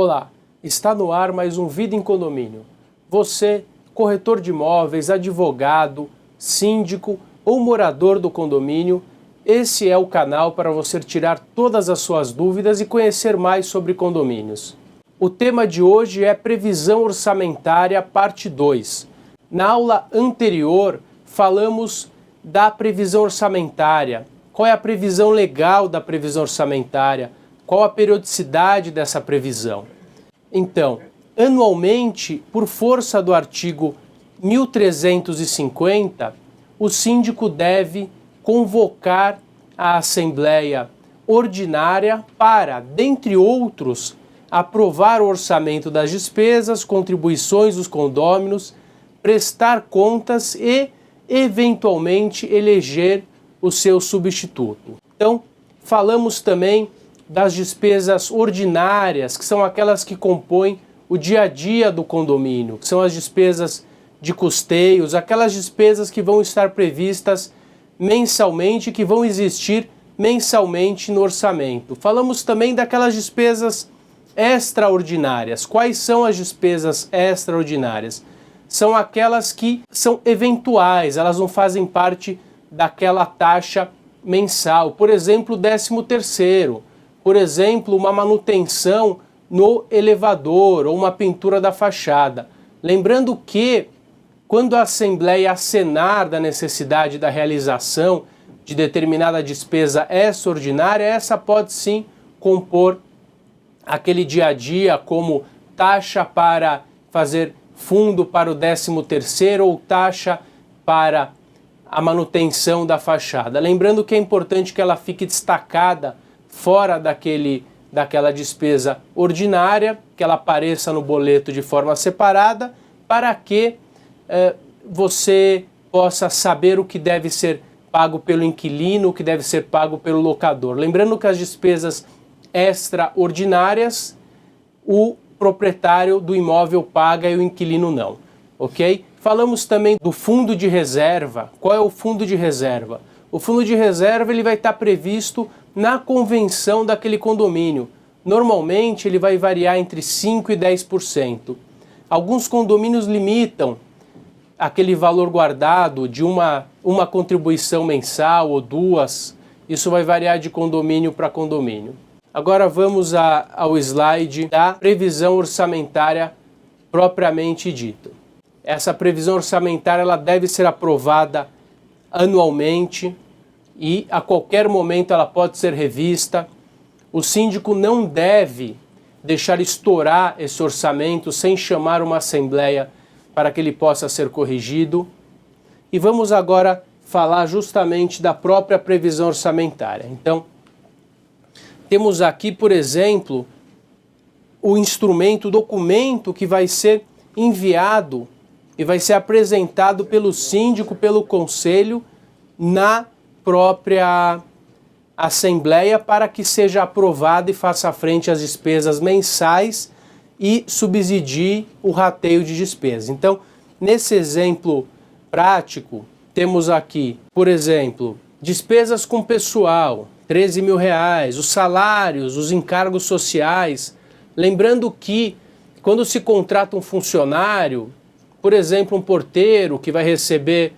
Olá, está no ar mais um Vida em Condomínio. Você, corretor de imóveis, advogado, síndico ou morador do condomínio, esse é o canal para você tirar todas as suas dúvidas e conhecer mais sobre condomínios. O tema de hoje é Previsão Orçamentária, parte 2. Na aula anterior, falamos da previsão orçamentária. Qual é a previsão legal da previsão orçamentária? Qual a periodicidade dessa previsão? Então, anualmente, por força do artigo 1350, o síndico deve convocar a Assembleia Ordinária para, dentre outros, aprovar o orçamento das despesas, contribuições dos condôminos, prestar contas e, eventualmente, eleger o seu substituto. Então, falamos também das despesas ordinárias, que são aquelas que compõem o dia a dia do condomínio, que são as despesas de custeios, aquelas despesas que vão estar previstas mensalmente, que vão existir mensalmente no orçamento. Falamos também daquelas despesas extraordinárias. Quais são as despesas extraordinárias? São aquelas que são eventuais, elas não fazem parte daquela taxa mensal. Por exemplo, o 13º. Por exemplo, uma manutenção no elevador ou uma pintura da fachada. Lembrando que, quando a Assembleia acenar da necessidade da realização de determinada despesa extraordinária, essa pode sim compor aquele dia a dia, como taxa para fazer fundo para o 13º ou taxa para a manutenção da fachada. Lembrando que é importante que ela fique destacada fora daquela despesa ordinária, que ela apareça no boleto de forma separada, para que você possa saber o que deve ser pago pelo inquilino, o que deve ser pago pelo locador. Lembrando que as despesas extraordinárias, o proprietário do imóvel paga e o inquilino não, ok? Falamos também do fundo de reserva. Qual é o fundo de reserva? O fundo de reserva ele vai estar previsto na convenção daquele condomínio. Normalmente ele vai variar entre 5% e 10%. Alguns condomínios limitam aquele valor guardado de uma contribuição mensal ou duas. Isso vai variar de condomínio para condomínio. Agora vamos ao slide da previsão orçamentária propriamente dita. Essa previsão orçamentária ela deve ser aprovada anualmente e a qualquer momento ela pode ser revista. O síndico não deve deixar estourar esse orçamento sem chamar uma assembleia para que ele possa ser corrigido. E vamos agora falar justamente da própria previsão orçamentária. Então, temos aqui, por exemplo, o instrumento, o documento que vai ser enviado e vai ser apresentado pelo síndico, pelo conselho, na própria assembleia para que seja aprovado e faça frente às despesas mensais e subsidie o rateio de despesas. Então, nesse exemplo prático, temos aqui, por exemplo, despesas com pessoal, R$13 mil, os salários, os encargos sociais. Lembrando que, quando se contrata um funcionário, por exemplo, um porteiro que vai receber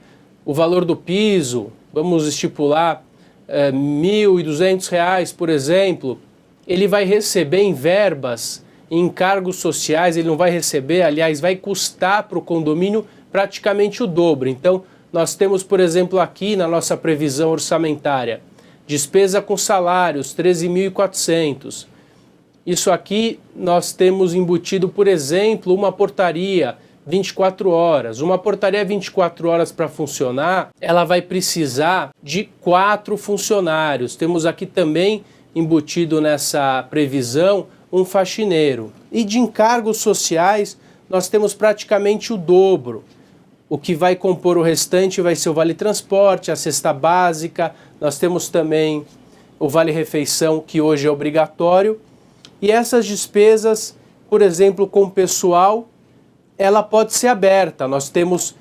o valor do piso, vamos estipular R$1.200, por exemplo, ele vai receber em verbas, em encargos sociais, ele não vai receber, aliás, vai custar para o condomínio praticamente o dobro. Então, nós temos, por exemplo, aqui na nossa previsão orçamentária, despesa com salários, R$13.400. Isso aqui nós temos embutido, por exemplo, uma portaria 24 horas. Uma portaria 24 horas para funcionar, ela vai precisar de 4 funcionários. Temos aqui também embutido nessa previsão um faxineiro. E de encargos sociais, nós temos praticamente o dobro. O que vai compor o restante vai ser o vale transporte, a cesta básica, nós temos também o vale refeição, que hoje é obrigatório. E essas despesas, por exemplo, com o pessoal, ela pode ser aberta. Nós temos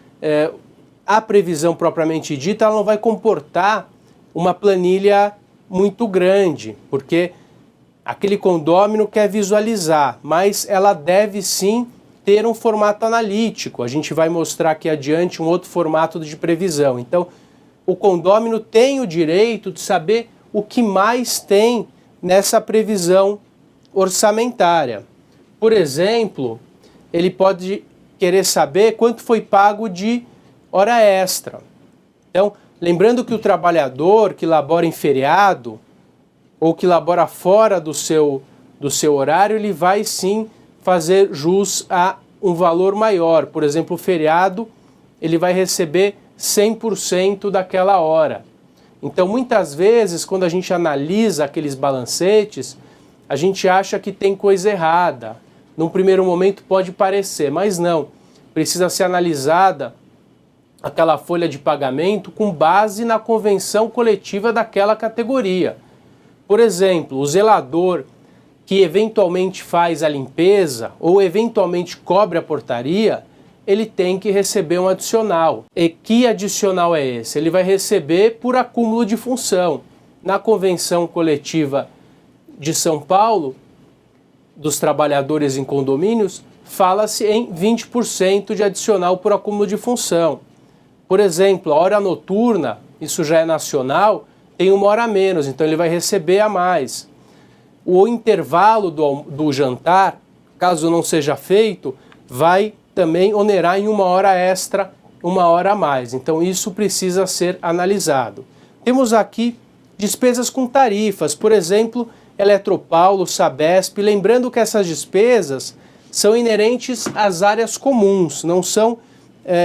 a previsão propriamente dita, ela não vai comportar uma planilha muito grande, porque aquele condômino quer visualizar, mas ela deve sim ter um formato analítico. A gente vai mostrar aqui adiante um outro formato de previsão. Então, o condômino tem o direito de saber o que mais tem nessa previsão orçamentária. Por exemplo, ele pode querer saber quanto foi pago de hora extra. Então, lembrando que o trabalhador que labora em feriado ou que labora fora do seu horário, ele vai sim fazer jus a um valor maior. Por exemplo, o feriado, ele vai receber 100% daquela hora. Então, muitas vezes, quando a gente analisa aqueles balancetes, a gente acha que tem coisa errada. Num primeiro momento pode parecer, mas não. Precisa ser analisada aquela folha de pagamento com base na convenção coletiva daquela categoria. Por exemplo, o zelador que eventualmente faz a limpeza ou eventualmente cobre a portaria, ele tem que receber um adicional. E que adicional é esse? Ele vai receber por acúmulo de função. Na convenção coletiva de São Paulo, dos trabalhadores em condomínios, fala-se em 20% de adicional por acúmulo de função. Por exemplo, a hora noturna, isso já é nacional, tem 1 hora a menos, então ele vai receber a mais. O intervalo do jantar, caso não seja feito, vai também onerar em 1 hora extra, 1 hora a mais. Então isso precisa ser analisado. Temos aqui despesas com tarifas, por exemplo, Eletropaulo, Sabesp, lembrando que essas despesas são inerentes às áreas comuns, não são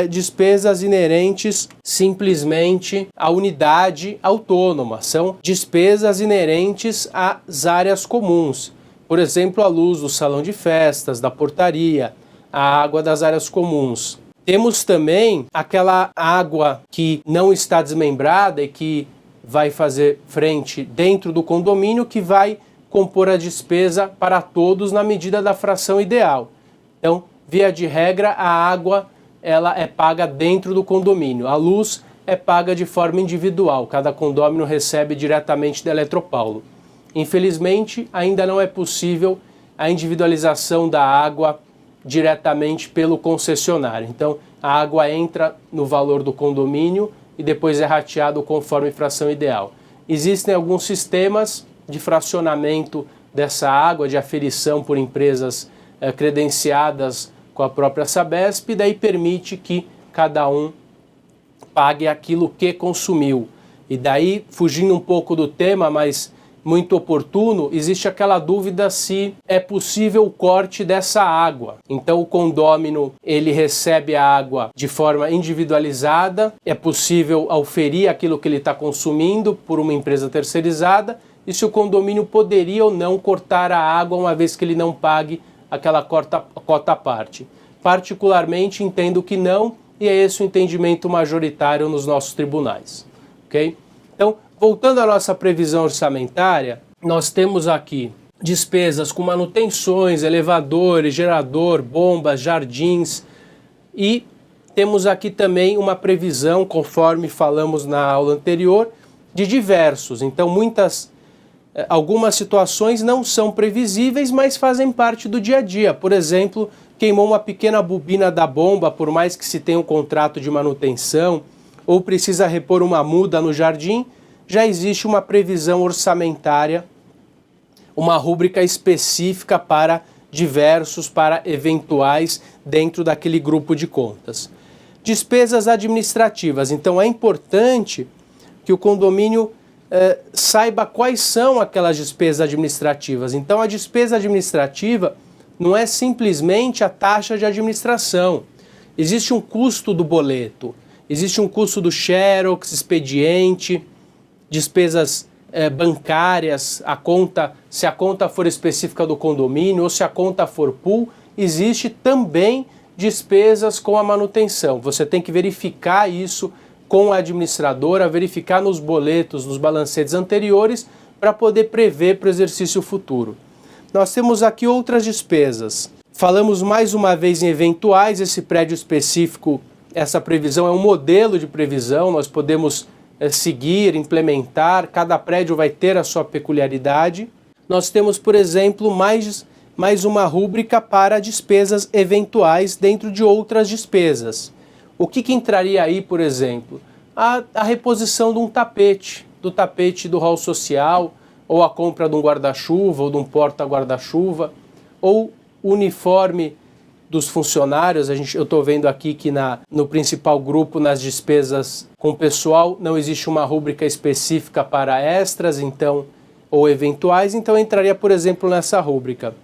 despesas inerentes simplesmente à unidade autônoma, são despesas inerentes às áreas comuns. Por exemplo, a luz do salão de festas, da portaria, a água das áreas comuns. Temos também aquela água que não está desmembrada e que vai fazer frente dentro do condomínio, que vai compor a despesa para todos na medida da fração ideal. Então, via de regra, a água ela é paga dentro do condomínio. A luz é paga de forma individual. Cada condômino recebe diretamente da Eletropaulo. Infelizmente, ainda não é possível a individualização da água diretamente pelo concessionário. Então, a água entra no valor do condomínio e depois é rateado conforme fração ideal. Existem alguns sistemas de fracionamento dessa água, de aferição por empresas credenciadas com a própria Sabesp, e daí permite que cada um pague aquilo que consumiu. E daí, fugindo um pouco do tema, mas muito oportuno, existe aquela dúvida se é possível o corte dessa água. Então o condômino, ele recebe a água de forma individualizada, é possível auferir aquilo que ele está consumindo por uma empresa terceirizada, e se o condomínio poderia ou não cortar a água uma vez que ele não pague aquela cota à parte. Particularmente entendo que não, e é esse o entendimento majoritário nos nossos tribunais. Ok? Então, voltando à nossa previsão orçamentária, nós temos aqui despesas com manutenções, elevadores, gerador, bombas, jardins, e temos aqui também uma previsão, conforme falamos na aula anterior, de diversos. Então, algumas situações não são previsíveis, mas fazem parte do dia a dia. Por exemplo, queimou uma pequena bobina da bomba, por mais que se tenha um contrato de manutenção, ou precisa repor uma muda no jardim, já existe uma previsão orçamentária, uma rúbrica específica para diversos, para eventuais, dentro daquele grupo de contas. Despesas administrativas. Então é importante que o condomínio saiba quais são aquelas despesas administrativas. Então a despesa administrativa não é simplesmente a taxa de administração. Existe um custo do boleto, existe um custo do xerox, expediente, despesas bancárias, se a conta for específica do condomínio ou se a conta for pool, existe também despesas com a manutenção. Você tem que verificar isso com a administradora, verificar nos boletos, nos balancetes anteriores, para poder prever para o exercício futuro. Nós temos aqui outras despesas. Falamos mais uma vez em eventuais, esse prédio específico, essa previsão é um modelo de previsão, nós podemos seguir, implementar, cada prédio vai ter a sua peculiaridade. nós temos, por exemplo, mais uma rúbrica para despesas eventuais dentro de outras despesas. O que entraria aí, por exemplo? A reposição de um tapete, do tapete do hall social, ou a compra de um guarda-chuva, ou de um porta-guarda-chuva, ou uniforme dos funcionários. Eu estou vendo aqui que no principal grupo, nas despesas com pessoal, não existe uma rúbrica específica para extras, então, ou eventuais, então entraria, por exemplo, nessa rúbrica.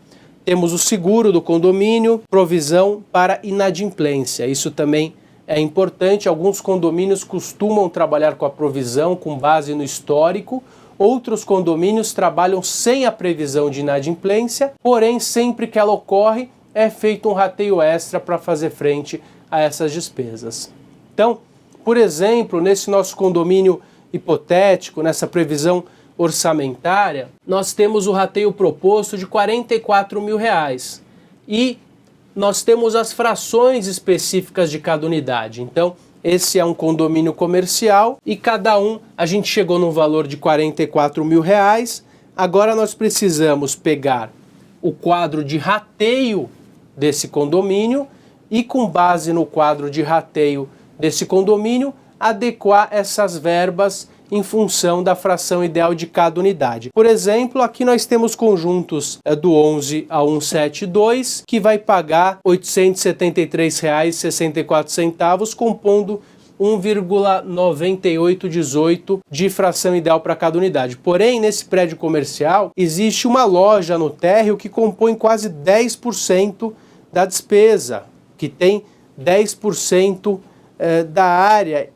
Temos o seguro do condomínio, provisão para inadimplência. Isso também é importante. Alguns condomínios costumam trabalhar com a provisão com base no histórico, outros condomínios trabalham sem a previsão de inadimplência, porém, sempre que ela ocorre, é feito um rateio extra para fazer frente a essas despesas. Então, por exemplo, nesse nosso condomínio hipotético, nessa previsão orçamentária, nós temos o rateio proposto de R$44 mil e nós temos as frações específicas de cada unidade. Então, esse é um condomínio comercial e cada a gente chegou num valor de R$44 mil. Agora nós precisamos pegar o quadro de rateio desse condomínio e, com base no quadro de rateio desse condomínio, adequar essas verbas em função da fração ideal de cada unidade. Por exemplo, aqui nós temos conjuntos do 11 ao 172, que vai pagar R$ 873,64, compondo 1,9818 de fração ideal para cada unidade. Porém, nesse prédio comercial, existe uma loja no térreo que compõe quase 10% da despesa, que tem 10% da área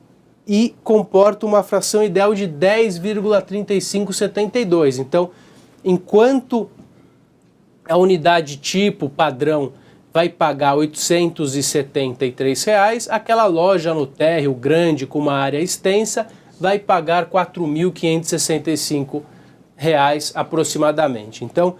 e comporta uma fração ideal de 10,3572. Então, enquanto a unidade tipo padrão vai pagar R$ 873, aquela loja no térreo grande com uma área extensa vai pagar R$ 4.565 aproximadamente. Então,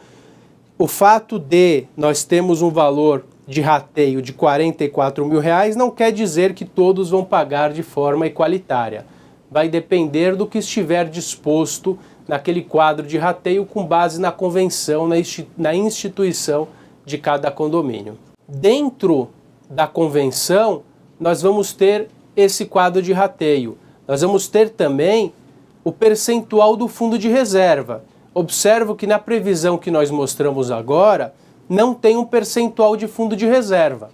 o fato de nós termos um valor de rateio de R$ 44 mil não quer dizer que todos vão pagar de forma igualitária. Vai depender do que estiver disposto naquele quadro de rateio com base na convenção, na instituição de cada condomínio. Dentro da convenção, nós vamos ter esse quadro de rateio. Nós vamos ter também o percentual do fundo de reserva. Observo que na previsão que nós mostramos agora, não tem um percentual de fundo de reserva.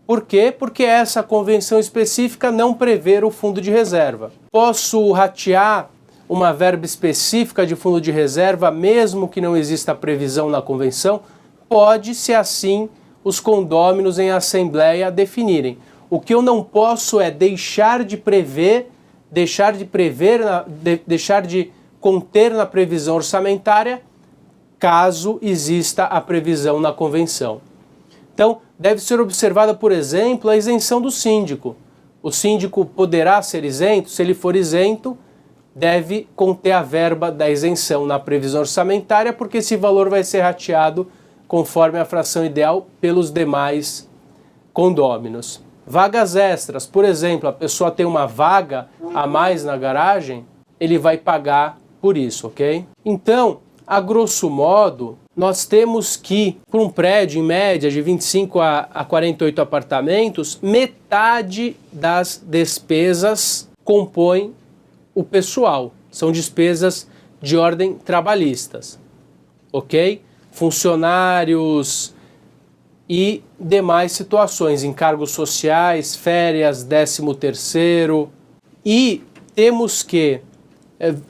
Por quê? Porque essa convenção específica não prevê o fundo de reserva. Posso ratear uma verba específica de fundo de reserva, mesmo que não exista previsão na convenção? Pode, se assim os condôminos em assembleia definirem. O que eu não posso é deixar de conter na previsão orçamentária, caso exista a previsão na convenção. Então, deve ser observada, por exemplo, a isenção do síndico. O síndico poderá ser isento? Se ele for isento, deve conter a verba da isenção na previsão orçamentária, porque esse valor vai ser rateado conforme a fração ideal pelos demais condôminos. Vagas extras, por exemplo, a pessoa tem uma vaga a mais na garagem, ele vai pagar por isso, ok? Então, a grosso modo, nós temos que, para um prédio em média de 25 a 48 apartamentos, metade das despesas compõe o pessoal. São despesas de ordem trabalhistas, ok? Funcionários e demais situações, encargos sociais, férias, 13º. E temos que,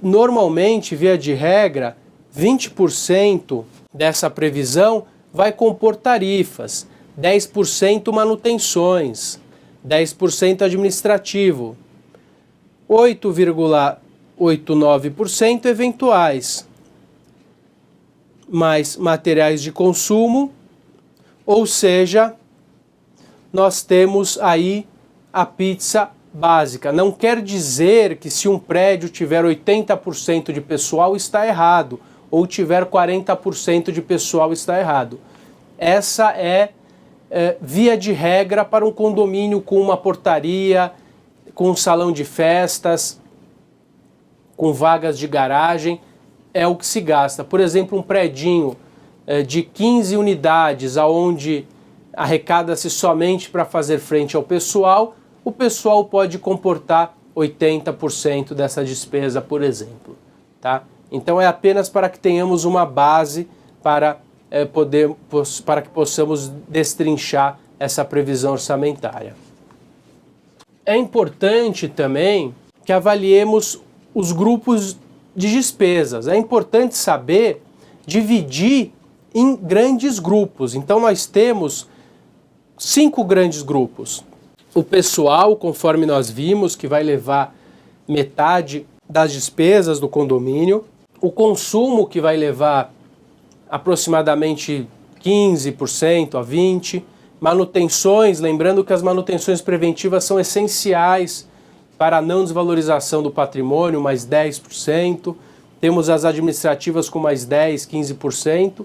normalmente, via de regra, 20% dessa previsão vai compor tarifas, 10% manutenções, 10% administrativo, 8,89% eventuais, mais materiais de consumo, ou seja, nós temos aí a pizza básica. Não quer dizer que se um prédio tiver 80% de pessoal está errado, ou tiver 40% de pessoal está errado. Essa é via de regra para um condomínio com uma portaria, com um salão de festas, com vagas de garagem. é o que se gasta. Por exemplo, um predinho de 15 unidades, aonde arrecada-se somente para fazer frente ao pessoal, o pessoal pode comportar 80% dessa despesa, por exemplo. Tá? Então é apenas para que tenhamos uma base para que possamos destrinchar essa previsão orçamentária. É importante também que avaliemos os grupos de despesas. É importante saber dividir em grandes grupos. Então nós temos 5 grandes grupos. O pessoal, conforme nós vimos, que vai levar metade das despesas do condomínio. O consumo, que vai levar aproximadamente 15% a 20%. Manutenções, lembrando que as manutenções preventivas são essenciais para a não desvalorização do patrimônio, mais 10%. Temos as administrativas com mais 10%, 15%.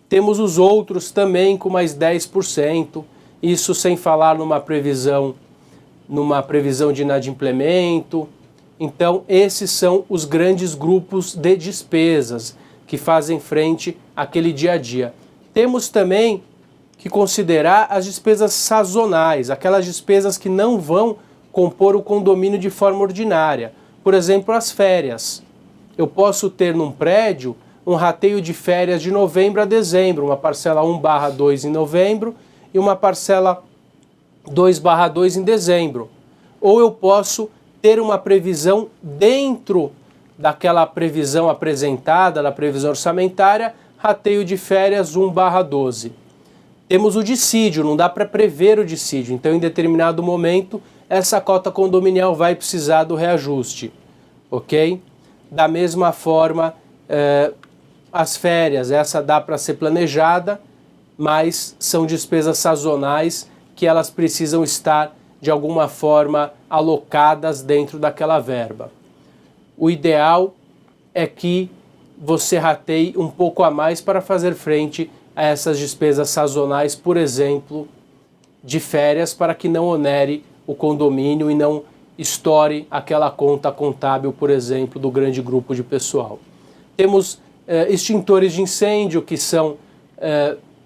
Temos os outros também com mais 10%. Isso sem falar numa previsão de inadimplemento. Então, esses são os grandes grupos de despesas que fazem frente àquele dia a dia. Temos também que considerar as despesas sazonais, aquelas despesas que não vão compor o condomínio de forma ordinária. Por exemplo, as férias. Eu posso ter num prédio um rateio de férias de novembro a dezembro, uma parcela 1/2 em novembro e uma parcela 2/2 em dezembro. Ou eu posso ter uma previsão dentro daquela previsão apresentada, da previsão orçamentária, rateio de férias 1/12. Temos o dissídio, não dá para prever o dissídio, então em determinado momento essa cota condominial vai precisar do reajuste, ok? Da mesma forma, as férias, essa dá para ser planejada, mas são despesas sazonais que elas precisam estar de alguma forma alocadas dentro daquela verba. O ideal é que você rateie um pouco a mais para fazer frente a essas despesas sazonais, por exemplo, de férias, para que não onere o condomínio e não estoure aquela conta contábil, por exemplo, do grande grupo de pessoal. Temos extintores de incêndio, que são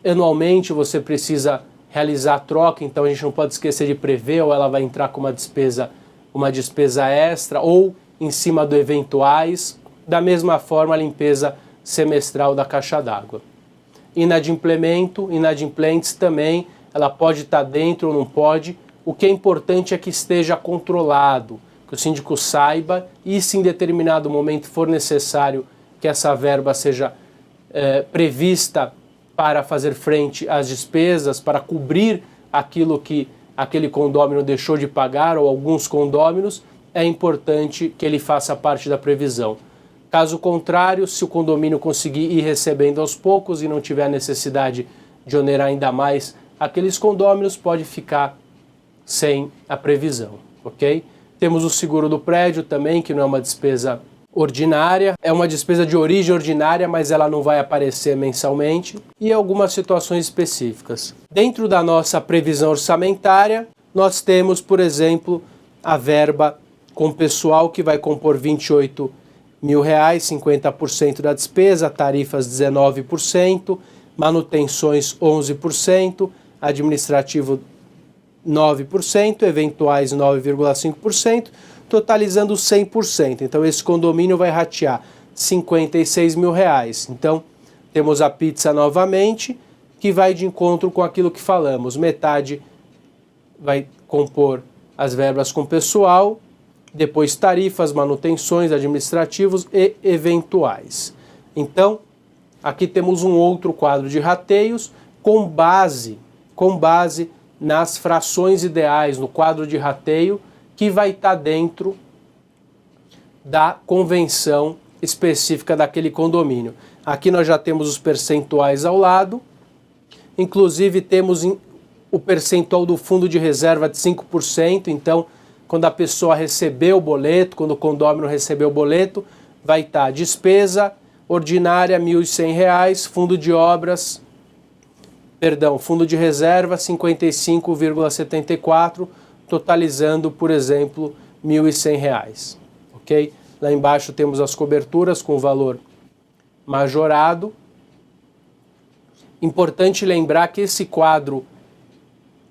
anualmente você precisa realizar a troca, então a gente não pode esquecer de prever, ou ela vai entrar com uma despesa extra, ou em cima do eventuais. Da mesma forma, a limpeza semestral da caixa d'água. Inadimplentes também, ela pode estar dentro ou não pode. O que é importante é que esteja controlado, que o síndico saiba, e se em determinado momento for necessário que essa verba seja prevista para fazer frente às despesas, para cobrir aquilo que aquele condômino deixou de pagar, ou alguns condôminos, é importante que ele faça parte da previsão. Caso contrário, se o condomínio conseguir ir recebendo aos poucos e não tiver necessidade de onerar ainda mais aqueles condôminos, pode ficar sem a previsão, ok? Temos o seguro do prédio também, que não é uma despesa ordinária, é uma despesa de origem ordinária, mas ela não vai aparecer mensalmente, e algumas situações específicas. Dentro da nossa previsão orçamentária, nós temos, por exemplo, a verba com pessoal, que vai compor R$28 mil, 50% da despesa, tarifas 19%, manutenções 11%, administrativo 9%, eventuais 9,5%, totalizando 100%. Então esse condomínio vai ratear R$56 mil. Então temos a pizza novamente, que vai de encontro com aquilo que falamos. Metade vai compor as verbas com pessoal, depois tarifas, manutenções, administrativos e eventuais. Então, aqui temos um outro quadro de rateios com base nas frações ideais, no quadro de rateio, que vai estar dentro da convenção específica daquele condomínio. Aqui nós já temos os percentuais ao lado, inclusive temos o percentual do fundo de reserva de 5%, então quando a pessoa receber o boleto, quando o condômino receber o boleto, vai estar despesa ordinária R$ 1.100, fundo de reserva 55,74, totalizando, por exemplo, R$ 1.100, ok? Lá embaixo temos as coberturas com valor majorado. Importante lembrar que esse quadro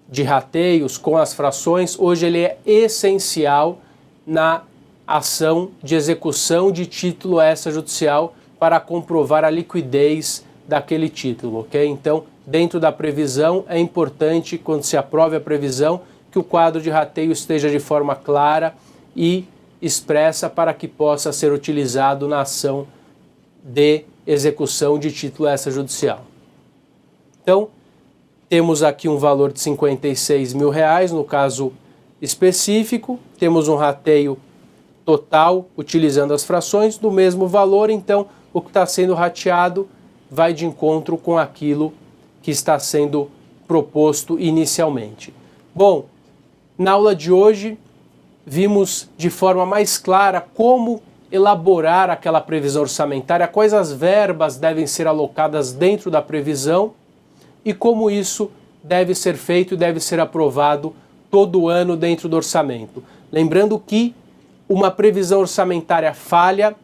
de rateios com as frações, hoje ele é essencial na ação de execução de título extrajudicial para comprovar a liquidez daquele título, ok? Então, dentro da previsão, é importante, quando se aprove a previsão, que o quadro de rateio esteja de forma clara e expressa para que possa ser utilizado na ação de execução de título extrajudicial. Então, temos aqui um valor de R$56 mil, no caso específico, temos um rateio total, utilizando as frações, do mesmo valor, então o que está sendo rateado vai de encontro com aquilo que está sendo proposto inicialmente. Bom, na aula de hoje, vimos de forma mais clara como elaborar aquela previsão orçamentária, quais as verbas devem ser alocadas dentro da previsão e como isso deve ser feito e deve ser aprovado todo ano dentro do orçamento. Lembrando que uma previsão orçamentária falha,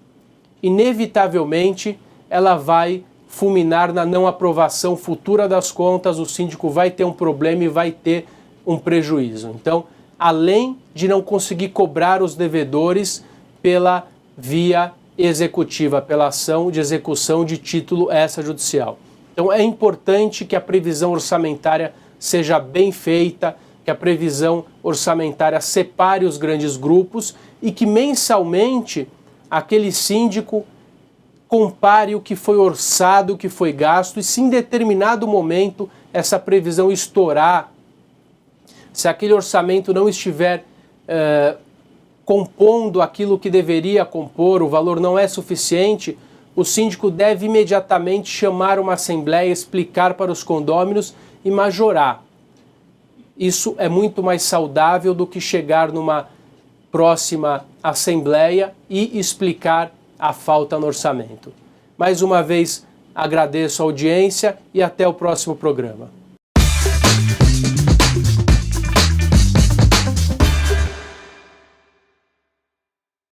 inevitavelmente ela vai fulminar na não aprovação futura das contas, o síndico vai ter um problema e vai ter um prejuízo. Então, além de não conseguir cobrar os devedores pela via executiva, pela ação de execução de título extrajudicial. Então é importante que a previsão orçamentária seja bem feita, que a previsão orçamentária separe os grandes grupos e que mensalmente aquele síndico compare o que foi orçado, o que foi gasto, e se em determinado momento essa previsão estourar, se aquele orçamento não estiver compondo aquilo que deveria compor, o valor não é suficiente, o síndico deve imediatamente chamar uma assembleia, explicar para os condôminos e majorar. Isso é muito mais saudável do que chegar numa próxima assembleia e explicar a falta no orçamento. Mais uma vez, agradeço a audiência e até o próximo programa.